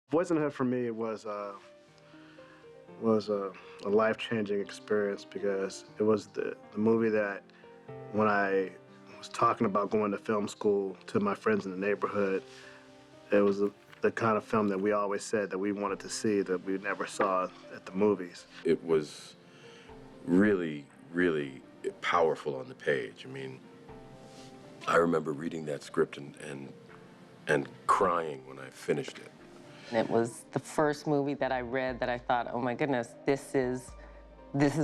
Boys in the Hood for me was a life-changing experience because it was the movie that when I was talking about going to film school to my friends in the neighborhood, it was the kind of film that we always said that we wanted to see that we never saw at the movies. It was really, really powerful on the page. I mean, I remember reading that script and crying when I finished it. It was the first movie that I read that I thought, oh my goodness, this is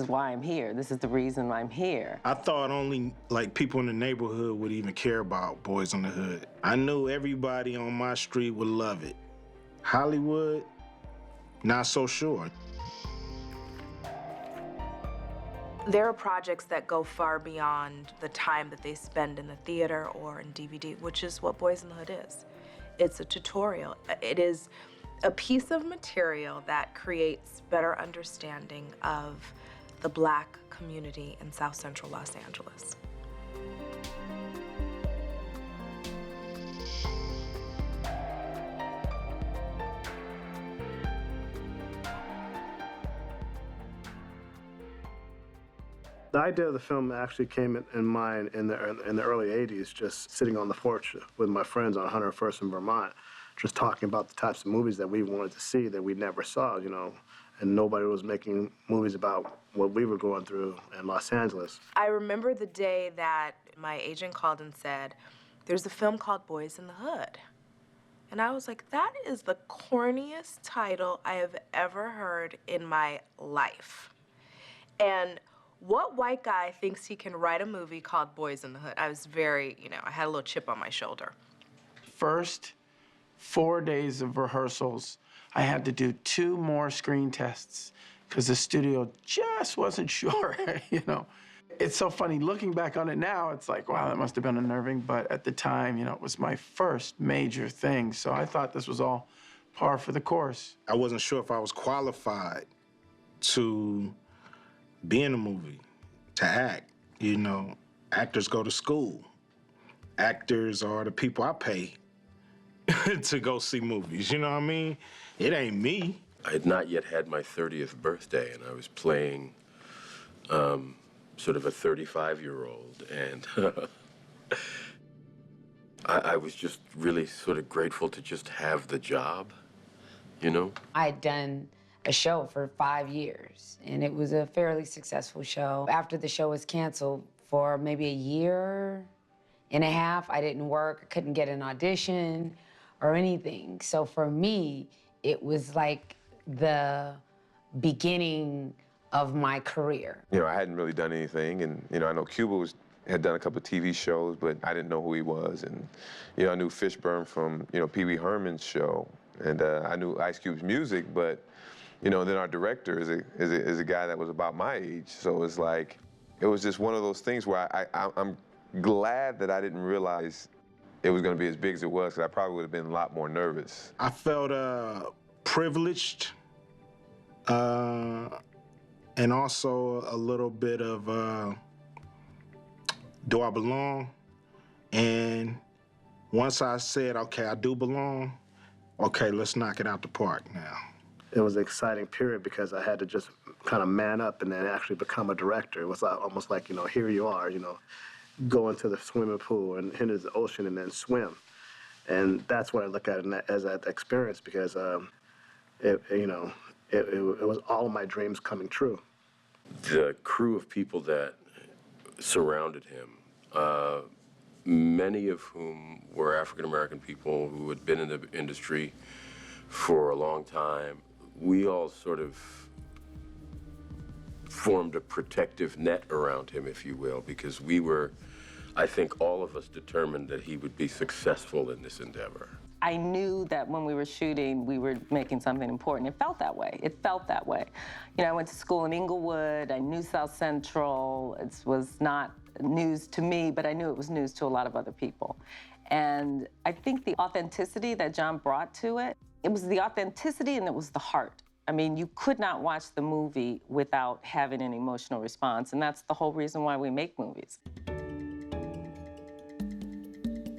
why I'm here. This is the reason I'm here. I thought only like people in the neighborhood would even care about Boys in the Hood. I knew everybody on my street would love it. Hollywood, not so sure. There are projects that go far beyond the time that they spend in the theater or in DVD, which is what Boys in the Hood is. It's a tutorial. It is a piece of material that creates better understanding of the Black community in South Central Los Angeles. The idea of the film actually came in mind in the early 80s, just sitting on the porch with my friends on 101st in Vermont, just talking about the types of movies that we wanted to see that we never saw, you know, and nobody was making movies about what we were going through in Los Angeles. I remember the day that my agent called and said, there's a film called Boys in the Hood. And I was like, that is the corniest title I have ever heard in my life. And what white guy thinks he can write a movie called Boys in the Hood? I was very, I had a little chip on my shoulder. First 4 days of rehearsals, I had to do 2 more screen tests because the studio just wasn't sure, It's so funny, looking back on it now, it's like, wow, that must have been unnerving, but at the time, it was my first major thing, so I thought this was all par for the course. I wasn't sure if I was qualified to be in a movie, to act. Actors go to school. Actors are the people I pay to go see movies, you know what I mean? It ain't me. I had not yet had my 30th birthday, and I was playing sort of a 35-year-old, and I was just really sort of grateful to just have the job, I had done a show for 5 years, and it was a fairly successful show. After the show was canceled for maybe a year and a half, I didn't work, I couldn't get an audition or anything. So for me, it was like the beginning of my career. I hadn't really done anything, and I know Cuba had done a couple of TV shows, but I didn't know who he was. And I knew Fishburne from Pee Wee Herman's show, and I knew Ice Cube's music, but then our director is a guy that was about my age. So it's like, it was just one of those things where I'm glad that I didn't realize it was going to be as big as it was, because I probably would have been a lot more nervous. I felt privileged, and also a little bit of, do I belong? And once I said, okay, I do belong, okay, let's knock it out the park now. It was an exciting period because I had to just kind of man up and then actually become a director. It was almost like, here you are, go into the swimming pool and into the ocean and then swim. And that's what I look at as that experience, because it was all of my dreams coming true. The crew of people that surrounded him, many of whom were African-American people who had been in the industry for a long time, we all sort of formed a protective net around him, if you will, because we were, I think all of us determined that he would be successful in this endeavor. I knew that when we were shooting, we were making something important. It felt that way. It felt that way. I went to school in Inglewood. I knew South Central. It was not news to me, but I knew it was news to a lot of other people. And I think the authenticity that John brought to it, it was the authenticity and it was the heart. I mean, you could not watch the movie without having an emotional response, and that's the whole reason why we make movies.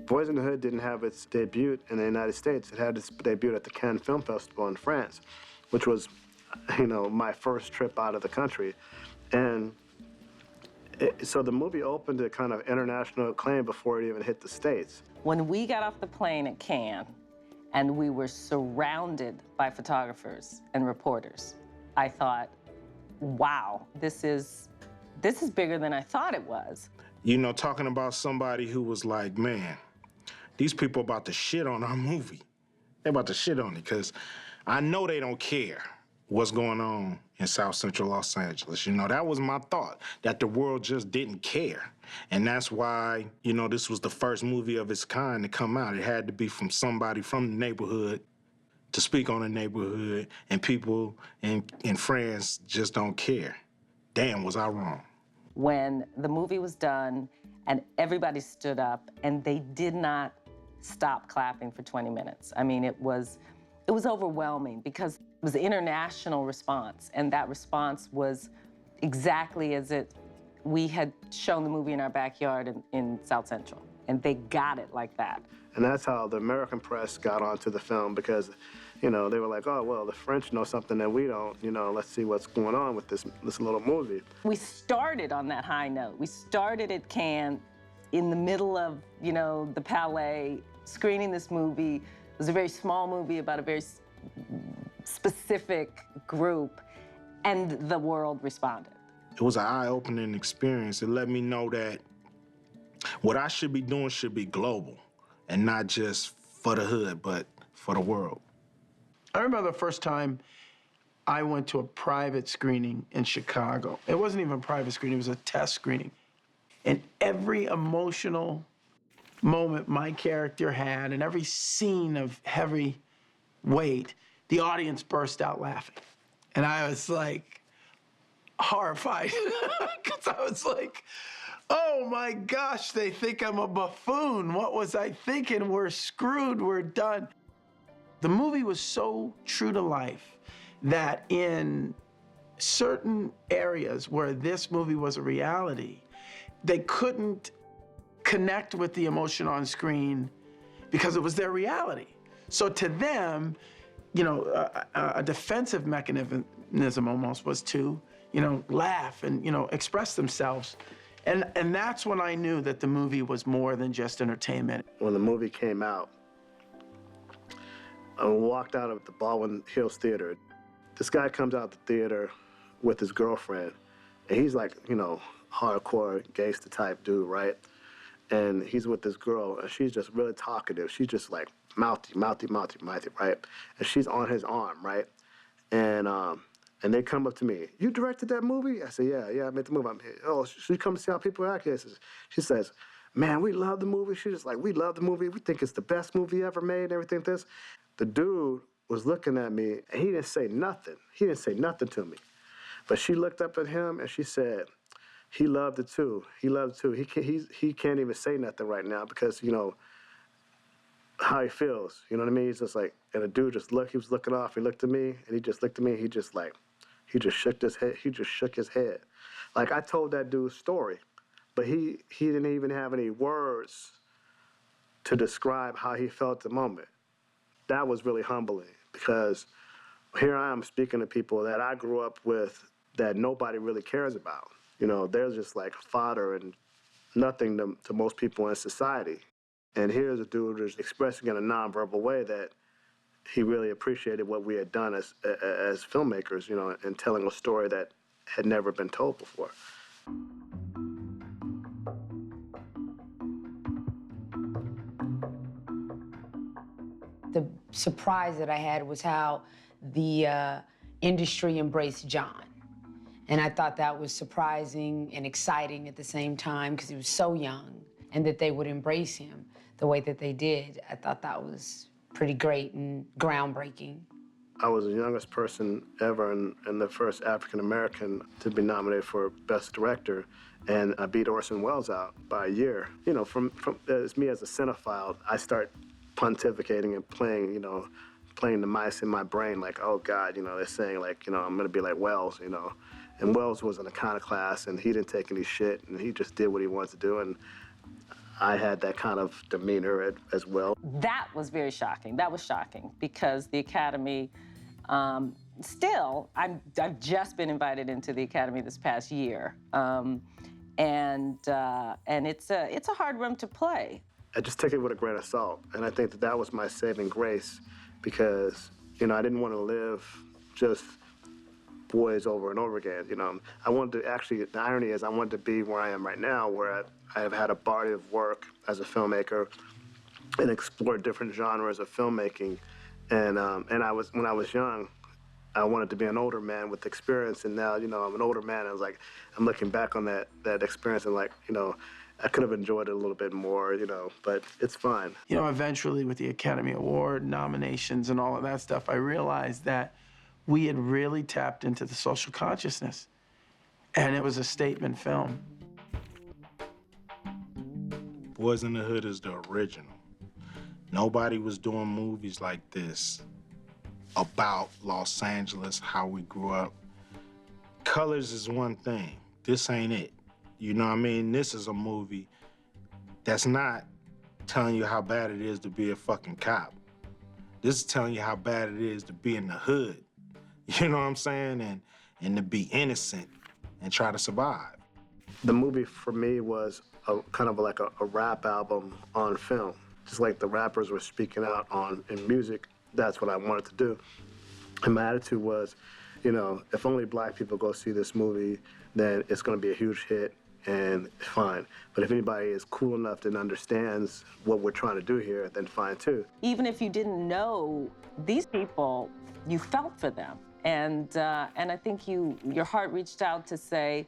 Boys in the Hood didn't have its debut in the United States. It had its debut at the Cannes Film Festival in France, which was, my first trip out of the country. And so the movie opened to kind of international acclaim before it even hit the States. When we got off the plane at Cannes and we were surrounded by photographers and reporters, I thought, wow, this is bigger than I thought it was. Talking about somebody who was like, man, these people about to shit on our movie. They're about to shit on it because I know they don't care what's going on in South Central Los Angeles. That was my thought, that the world just didn't care. And that's why, this was the first movie of its kind to come out. It had to be from somebody from the neighborhood to speak on the neighborhood, and people in France just don't care. Damn, was I wrong. When the movie was done and everybody stood up and they did not stop clapping for 20 minutes. I mean, it was overwhelming because it was an international response, and that response was exactly as we had shown the movie in our backyard in South Central, and they got it like that. And that's how the American press got onto the film because, they were like, oh, well, the French know something that we don't, let's see what's going on with this little movie. We started on that high note. We started at Cannes in the middle of, the Palais, screening this movie. It was a very small movie about a very specific group, and the world responded. It was an eye-opening experience. It let me know that what I should be doing should be global and not just for the hood, but for the world. I remember the first time I went to a private screening in Chicago. It wasn't even a private screening, it was a test screening. And every emotional moment my character had and every scene of heavy weight, the audience burst out laughing. And I was like horrified because I was like, oh my gosh, they think I'm a buffoon. What was I thinking? We're screwed, we're done. The movie was so true to life that in certain areas where this movie was a reality, they couldn't connect with the emotion on screen because it was their reality. So to them, a defensive mechanism almost was to, laugh and, express themselves. And that's when I knew that the movie was more than just entertainment. When the movie came out, I walked out of the Baldwin Hills Theater. This guy comes out the theater with his girlfriend, and he's like, hardcore gangster type dude, right? And he's with this girl, and she's just really talkative. She's just like mouthy, right? And she's on his arm, right? And they come up to me. You directed that movie? I said, yeah, I made the movie. I'm here. Oh, she come to see how people act here. She says, man, we love the movie. She's just like, we love the movie. We think it's the best movie ever made and everything this. The dude was looking at me, and he didn't say nothing. He didn't say nothing to me. But she looked up at him, and she said, he loved it too. He loved it too. He can't even say nothing right now because, how he feels. You know what I mean? He's just like, and the dude just he was looking off. He looked at me, and he just looked at me. He just shook his head. He just shook his head. Like, I told that dude's story, but he didn't even have any words to describe how he felt at the moment. That was really humbling because here I am speaking to people that I grew up with that nobody really cares about. They're just like fodder and nothing to most people in society. And here's a dude who's expressing in a nonverbal way that he really appreciated what we had done as filmmakers, and telling a story that had never been told before. The surprise that I had was how the industry embraced John. And I thought that was surprising and exciting at the same time because he was so young, and that they would embrace him the way that they did. I thought that was pretty great and groundbreaking. I was the youngest person ever and the first African-American to be nominated for Best Director, and I beat Orson Welles out by a year. From as me as a cinephile, I start pontificating and playing the mice in my brain, like, oh God, they're saying like, I'm gonna be like Welles, And Welles was an iconoclast, and he didn't take any shit, and he just did what he wanted to do, and I had that kind of demeanor as well. That was very shocking. That was shocking because the Academy, still, I've just been invited into the Academy this past year, and it's a hard room to play. I just took it with a grain of salt, and I think that was my saving grace, because I didn't want to live just BOYZ over and over again. I wanted to actually. The irony is, I wanted to be where I am right now, where I have had a body of work as a filmmaker and explored different genres of filmmaking. And when I was young, I wanted to be an older man with experience, and now I'm an older man. I'm looking back on that experience and I could have enjoyed it a little bit more, but it's fine. Eventually with the Academy Award nominations and all of that stuff, I realized that we had really tapped into the social consciousness, and it was a statement film. BOYZ in the Hood is the original. Nobody was doing movies like this about Los Angeles, how we grew up. Colors is one thing. This ain't it. You know what I mean? This is a movie that's not telling you how bad it is to be a fucking cop. This is telling you how bad it is to be in the hood. You know what I'm saying? And to be innocent and try to survive. The movie for me was kind of like a rap album on film. Just like the rappers were speaking out in music, that's what I wanted to do. And my attitude was, if only black people go see this movie, then it's gonna be a huge hit and fine. But if anybody is cool enough and understands what we're trying to do here, then fine too. Even if you didn't know these people, you felt for them. And I think your heart reached out to say,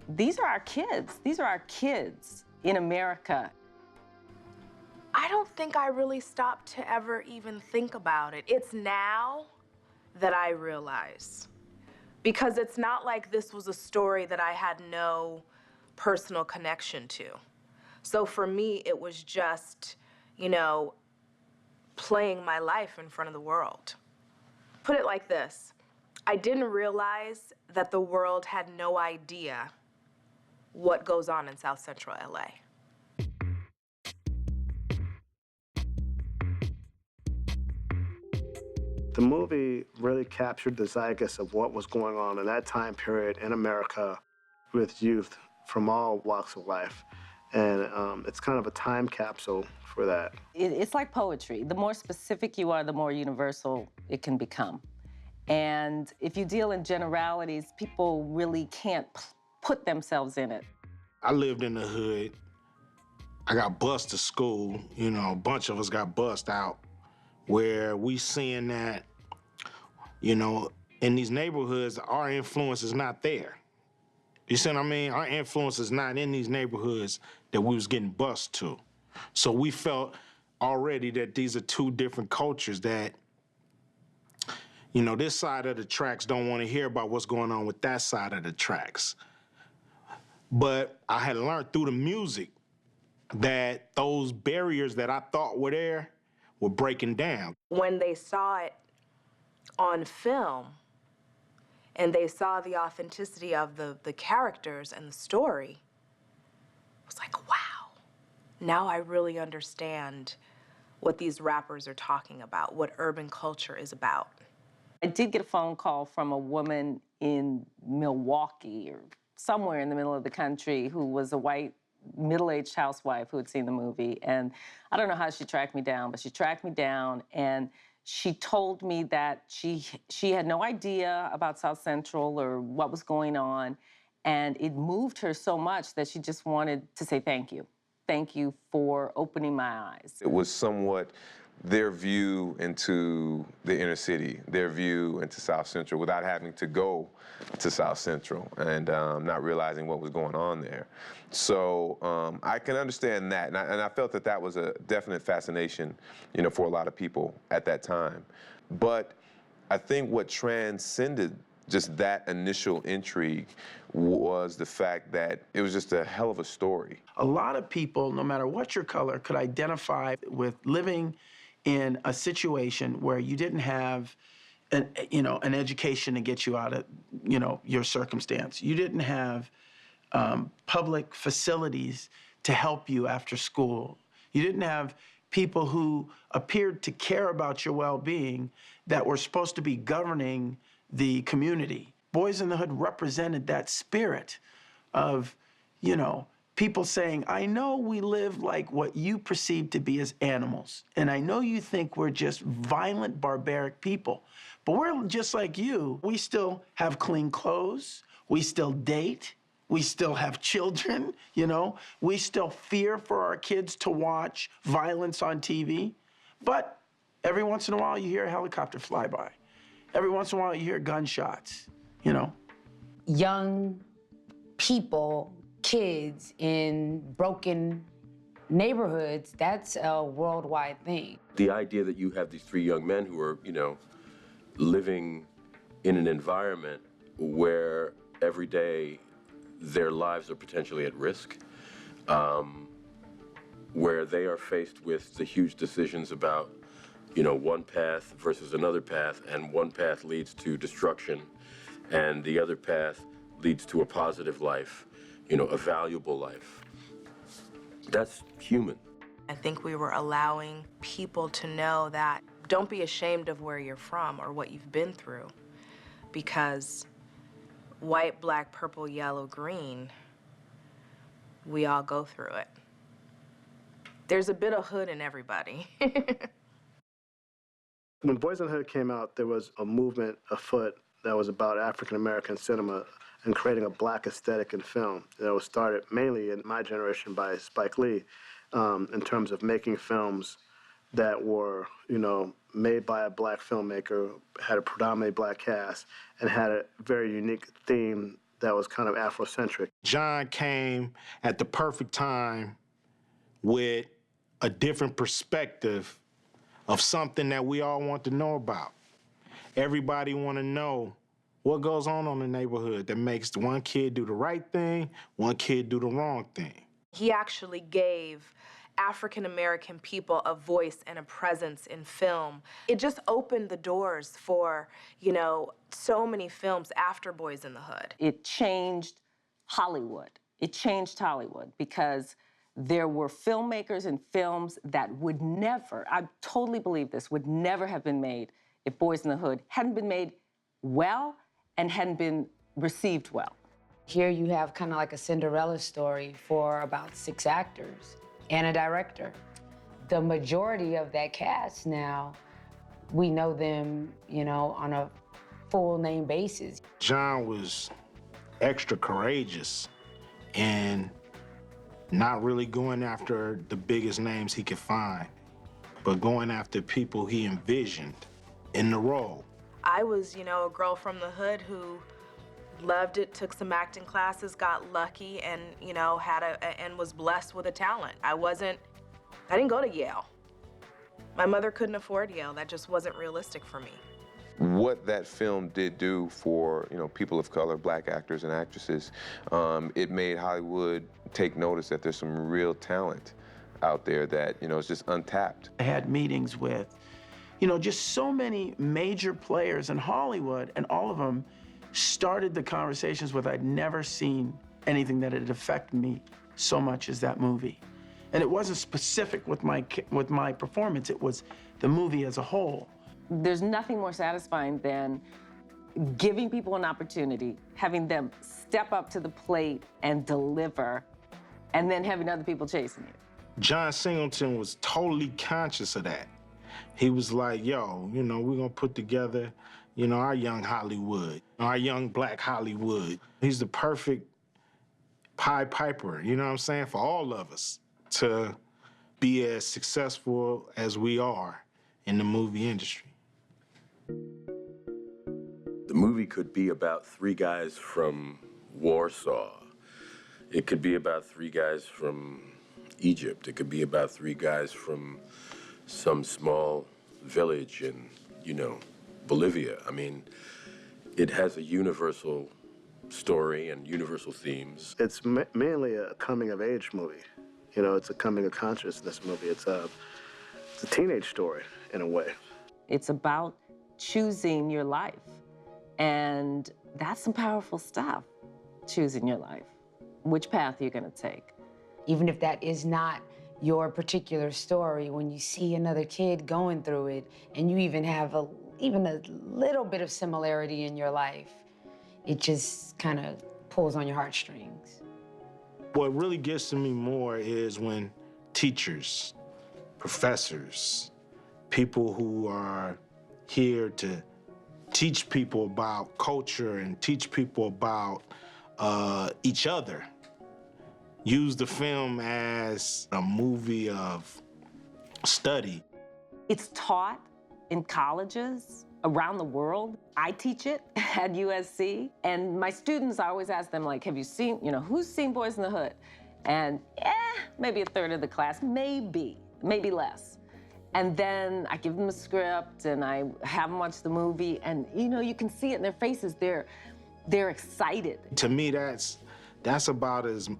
these are our kids. These are our kids in America. I don't think I really stopped to ever even think about it. It's now that I realize. Because it's not like this was a story that I had no personal connection to. So for me, it was just, playing my life in front of the world. Put it like this. I didn't realize that the world had no idea what goes on in South Central LA. The movie really captured the zeitgeist of what was going on in that time period in America with youth from all walks of life. And it's kind of a time capsule for that. It's like poetry. The more specific you are, the more universal it can become. And if you deal in generalities, people really can't put themselves in it. I lived in the hood. I got bused to school. A bunch of us got bused out, where we seeing that, in these neighborhoods, our influence is not there. You see what I mean? Our influence is not in these neighborhoods that we was getting bused to. So we felt already that these are two different cultures that, this side of the tracks don't want to hear about what's going on with that side of the tracks. But I had learned through the music that those barriers that I thought were there were breaking down. When they saw it on film and they saw the authenticity of the characters and the story, it was like, wow, now I really understand what these rappers are talking about, what urban culture is about. I did get a phone call from a woman in Milwaukee or somewhere in the middle of the country who was a white middle-aged housewife who had seen the movie. And I don't know how she tracked me down, but she tracked me down and she told me that she had no idea about South Central or what was going on. And it moved her so much that she just wanted to say thank you. Thank you for opening my eyes. It was somewhat their view into the inner city, their view into South Central without having to go to South Central and not realizing what was going on there. So I can understand that, and I felt that that was a definite fascination, for a lot of people at that time. But I think what transcended just that initial intrigue was the fact that it was just a hell of a story. A lot of people, no matter what your color, could identify with living in a situation where you didn't have an education to get you out of, your circumstance. You didn't have public facilities to help you after school. You didn't have people who appeared to care about your well-being that were supposed to be governing the community. Boys in the Hood represented that spirit of, you know, people saying, I know we live like what you perceive to be as animals, and I know you think we're just violent, barbaric people, but we're just like you. We still have clean clothes, we still date, we still have children, you know? We still fear for our kids to watch violence on TV. But every once in a while, you hear a helicopter fly by. Every once in a while, you hear gunshots, you know? Young people, kids in broken neighborhoods, that's a worldwide thing. The idea that you have these three young men who are, you know, living in an environment where every day their lives are potentially at risk, where they are faced with the huge decisions about, you know, one path versus another path, and one path leads to destruction, and the other path leads to a positive life, you know, a valuable life. That's human. I think we were allowing people to know that don't be ashamed of where you're from or what you've been through, because white, black, purple, yellow, green, we all go through it. There's a bit of hood in everybody. When Boys in the Hood came out, there was a movement afoot that was about African-American cinema and creating a black aesthetic in film. That was started mainly in my generation by Spike Lee, in terms of making films that were, you know, made by a black filmmaker, had a predominantly black cast, and had a very unique theme that was kind of Afrocentric. John came at the perfect time with a different perspective of something that we all want to know about. Everybody want to know what goes on in the neighborhood that makes one kid do the right thing, one kid do the wrong thing. He actually gave African-American people a voice and a presence in film. It just opened the doors for, you know, so many films after Boys in the Hood. It changed Hollywood. It changed Hollywood because there were filmmakers and films that would never, I totally believe this, would never have been made if Boys in the Hood hadn't been made well and hadn't been received well. Here you have kind of like a Cinderella story for about 6 actors and a director. The majority of that cast now, we know them, you know, on a full name basis. John was extra courageous and not really going after the biggest names he could find, but going after people he envisioned in the role. I was, you know, a girl from the hood who loved it, took some acting classes, got lucky, and, you know, and was blessed with a talent. I didn't go to Yale. My mother couldn't afford Yale. That just wasn't realistic for me. What that film did do for, you know, people of color, black actors and actresses, it made Hollywood take notice that there's some real talent out there that, you know, is just untapped. I had meetings with, you know, just so many major players in Hollywood, and all of them started the conversations with, I'd never seen anything that had affected me so much as that movie. And it wasn't specific with my performance, it was the movie as a whole. There's nothing more satisfying than giving people an opportunity, having them step up to the plate and deliver, and then having other people chasing you. John Singleton was totally conscious of that. He was like, yo, you know, we're gonna put together, you know, our young Hollywood, our young black Hollywood. He's the perfect Pied Piper, you know what I'm saying, for all of us to be as successful as we are in the movie industry. The movie could be about 3 guys from Warsaw. It could be about 3 guys from Egypt. It could be about 3 guys from some small village in, you know, Bolivia. I mean, it has a universal story and universal themes. It's mainly a coming-of-age movie. You know, it's a coming-of-consciousness movie. It's a teenage story, in a way. It's about choosing your life. And that's some powerful stuff, choosing your life, which path you're gonna take. Even if that is not your particular story, when you see another kid going through it and you even have even a little bit of similarity in your life, it just kind of pulls on your heartstrings. What really gets to me more is when teachers, professors, people who are here to teach people about culture and teach people about each other, use the film as a movie of study. It's taught in colleges around the world. I teach it at USC, and my students, I always ask them, like, have you seen, who's seen Boys in the Hood? And maybe a third of the class, maybe less. And then I give them a script and I have them watch the movie, and you can see it in their faces. They're excited. To me, that's about as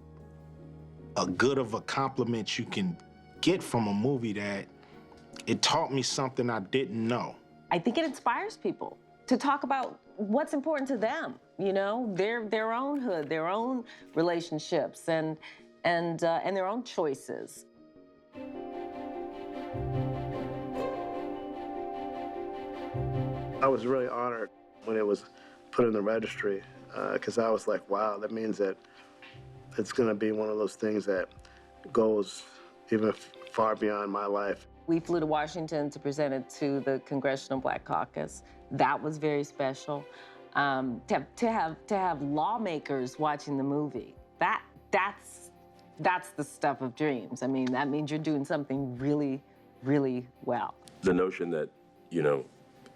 a good of a compliment you can get from a movie, that it taught me something I didn't know. I think it inspires people to talk about what's important to them, their own hood, their own relationships, and their own choices. I was really honored when it was put in the registry, because I was like, wow, that means that it's going to be one of those things that goes even far beyond my life. We flew to Washington to present it to the Congressional Black Caucus. That was very special. To have lawmakers watching the movie, that's the stuff of dreams. I mean, that means you're doing something really, really well. The notion that,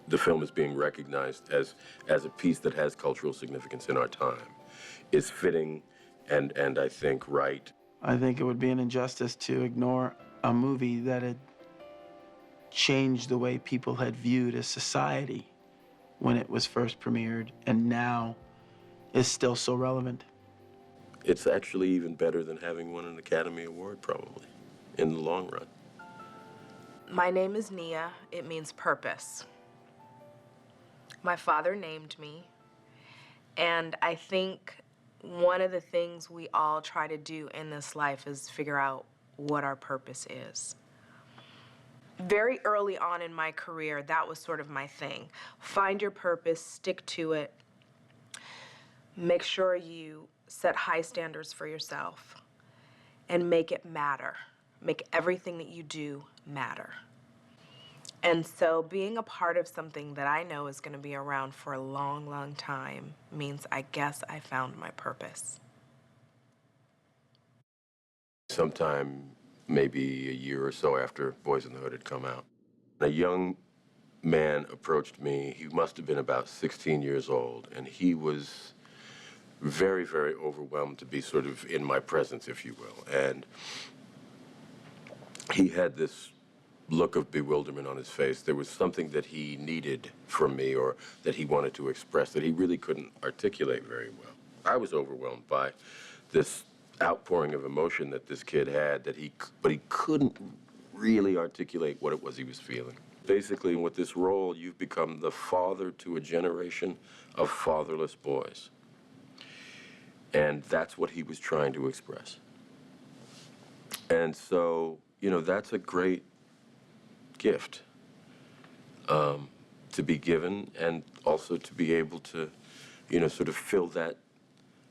the film is being recognized as a piece that has cultural significance in our time is fitting and I think right. I think it would be an injustice to ignore a movie that had changed the way people had viewed a society when it was first premiered, and now is still so relevant. It's actually even better than having won an Academy Award, probably, in the long run. My name is Nia. It means purpose. My father named me, and I think one of the things we all try to do in this life is figure out what our purpose is. Very early on in my career, that was sort of my thing. Find your purpose, stick to it, make sure you set high standards for yourself, and make it matter. Make everything that you do matter. And so being a part of something that I know is going to be around for a long, long time means I guess I found my purpose. Sometime, maybe a year or so after Boys in the Hood had come out, a young man approached me. He must have been about 16 years old, and he was very, very overwhelmed to be sort of in my presence, if you will. And he had this look of bewilderment on his face. There was something that he needed from me, or that he wanted to express, that he really couldn't articulate very well. I was overwhelmed by this outpouring of emotion that this kid had, but he couldn't really articulate what it was he was feeling. Basically, with this role, you've become the father to a generation of fatherless boys. And that's what he was trying to express. And so, that's a great gift to be given, and also to be able to, sort of fill that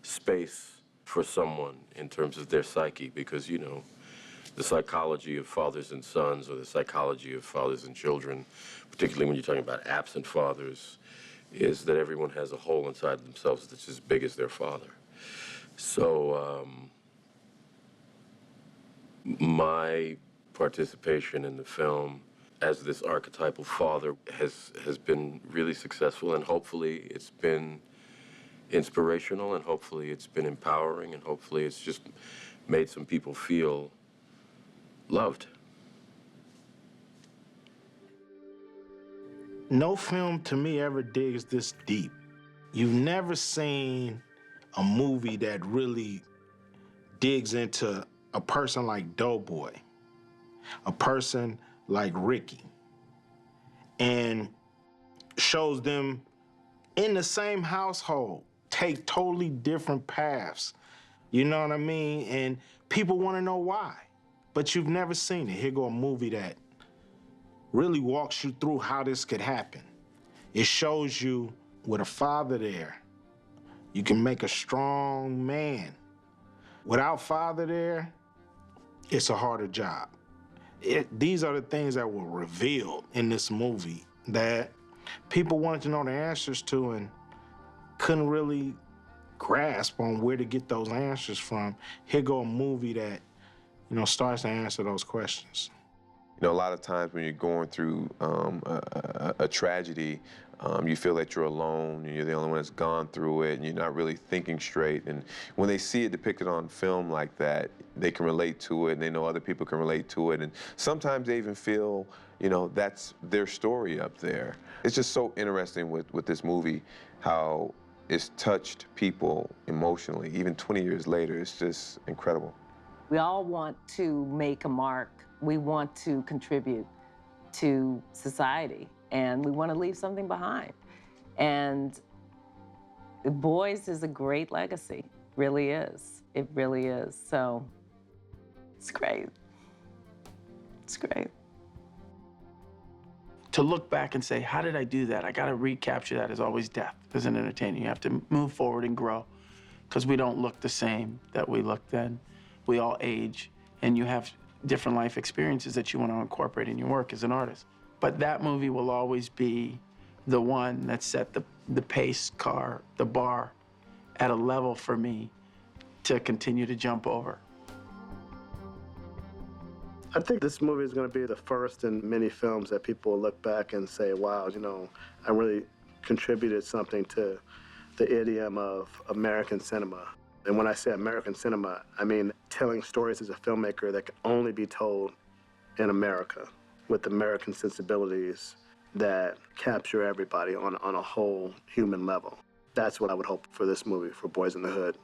space for someone in terms of their psyche, because, the psychology of fathers and sons, or the psychology of fathers and children, particularly when you're talking about absent fathers, is that everyone has a hole inside themselves that's as big as their father. So my participation in the film as this archetypal father has been really successful, and hopefully it's been inspirational, and hopefully it's been empowering, and hopefully it's just made some people feel loved. No film to me ever digs this deep. You've never seen a movie that really digs into a person like Doughboy, a person like Ricky, and shows them in the same household take totally different paths. You know what I mean? And people want to know why, but you've never seen it. Here go a movie that really walks you through how this could happen. It shows you with a father there, you can make a strong man. Without father there, it's a harder job. These are the things that were revealed in this movie that people wanted to know the answers to and couldn't really grasp on where to get those answers from. Here go a movie that, starts to answer those questions. A lot of times when you're going through a tragedy, you feel that you're alone and you're the only one that's gone through it and you're not really thinking straight. And when they see it depicted on film like that, they can relate to it and they know other people can relate to it. And sometimes they even feel, that's their story up there. It's just so interesting with this movie, how it's touched people emotionally, even 20 years later. It's just incredible. We all want to make a mark. We want to contribute to society, and we want to leave something behind. And BOYZ is a great legacy, really is. It really is. So it's great. It's great. To look back and say, how did I do that? I got to recapture that is always death as an entertainer. You have to move forward and grow because we don't look the same that we looked then. We all age, and you have different life experiences that you want to incorporate in your work as an artist. But that movie will always be the one that set the pace car, the bar, at a level for me to continue to jump over. I think this movie is going to be the first in many films that people will look back and say, wow, I really contributed something to the idiom of American cinema. And when I say American cinema, I mean telling stories as a filmmaker that can only be told in America with American sensibilities that capture everybody on a whole human level. That's what I would hope for this movie, for BOYZ in the Hood.